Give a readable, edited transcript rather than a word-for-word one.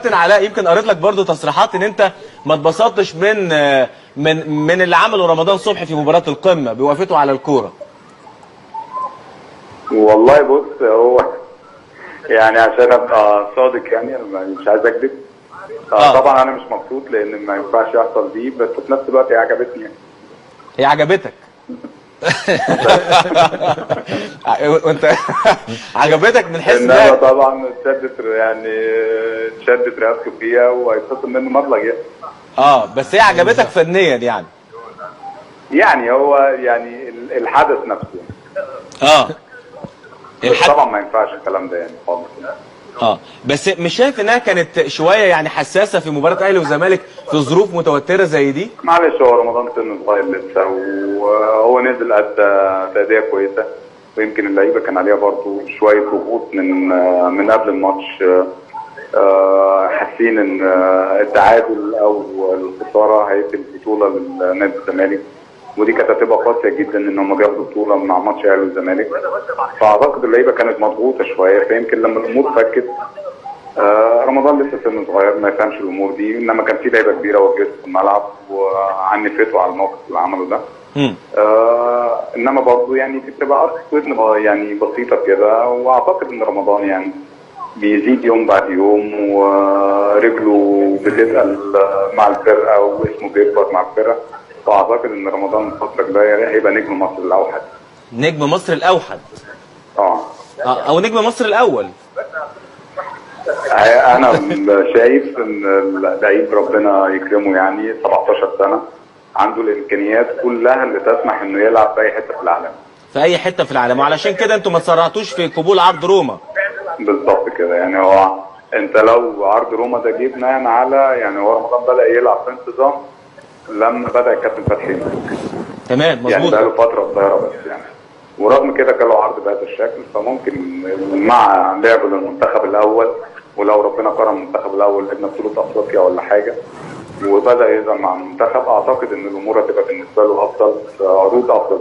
كابتن علاء يمكن قريت لك برضو تصريحات ان انت ما اتبسطتش من اللي عمله رمضان صبحي في مباراه القمه بوقفته على الكوره. والله بص، هو يعني عشان ابقى صادق يعني انا مش عايز اكذب. طبعا انا مش مبسوط لان ما ينفعش يحصل دي، بس في نفس الوقت هي عجبتني يعني. هي عجبتك؟ وانت عجبتك من حيث انما طبعا اتشدت رقبته فيها وهيتخصم منه مبلغ يعني. بس هي عجبتك فنيا يعني. يعني هو يعني الحدث نفسه يعني. طبعا ما ينفعش الكلام ده يعني خالص. بس مش شايف انها كانت شويه يعني حساسه في مباراه اهلي وزمالك في ظروف متوتره زي دي؟ معلش، هو رمضان سنه صغير لسه، وهو نزل ادى تأدية كويسه، ويمكن اللعيبه كان عليها برضه شويه ضغوط من قبل الماتش. حاسين ان التعادل او الخساره هيدي البطوله لنادي الزمالك، ودي كانت هتبقى قاسيه جدا ان هم بياخدوا بطوله مع ماتش اهلي والزمالك. فاعتقد اللعيبه كانت مضغوطه شويه، فيمكن لما الامور فكت رمضان لسه سنه صغير ما يفهمش الامور دي، انما كان في لعيبه كبيره وجهته في الملعب وعنفته على الموقف اللي عمله ده. انما برضه يعني دي بتبقى ودن يعني بسيطه كده، واعتقد ان رمضان يعني بيزيد يوم بعد يوم ورجله بتتقل مع الفرقه واسمه بيكبر مع الفرقه، واعتقد ان رمضان الفتره الجايه هيبقى نجم مصر الاوحد. نجم مصر الاوحد؟ او نجم مصر الاول. انا شايف ان اللعيب ربنا يكرمه يعني 17 سنه، عنده الامكانيات كلها اللي تسمح انه يلعب في اي حته في العالم. في اي حته في العالم، وعلشان كده انتوا ما تسرعتوش في قبول عرض روما. بالظبط كده يعني. هو انت لو عرض روما ده جه بناء على يعني هو رمضان بدا يلعب في انتظام لما بدا الكابتن فتحي. تمام مظبوط. يعني بقاله فتره قصيره بس يعني، ورغم كده كان له عرض بهذا الشكل، فممكن مع لعبه للمنتخب الاول، ولو ربنا كرم المنتخب الاول لعبنا بطوله افريقيا ولا حاجه وبدا يظهر مع المنتخب، اعتقد ان الامور هتبقى بالنسبه له افضل، عروض افضل.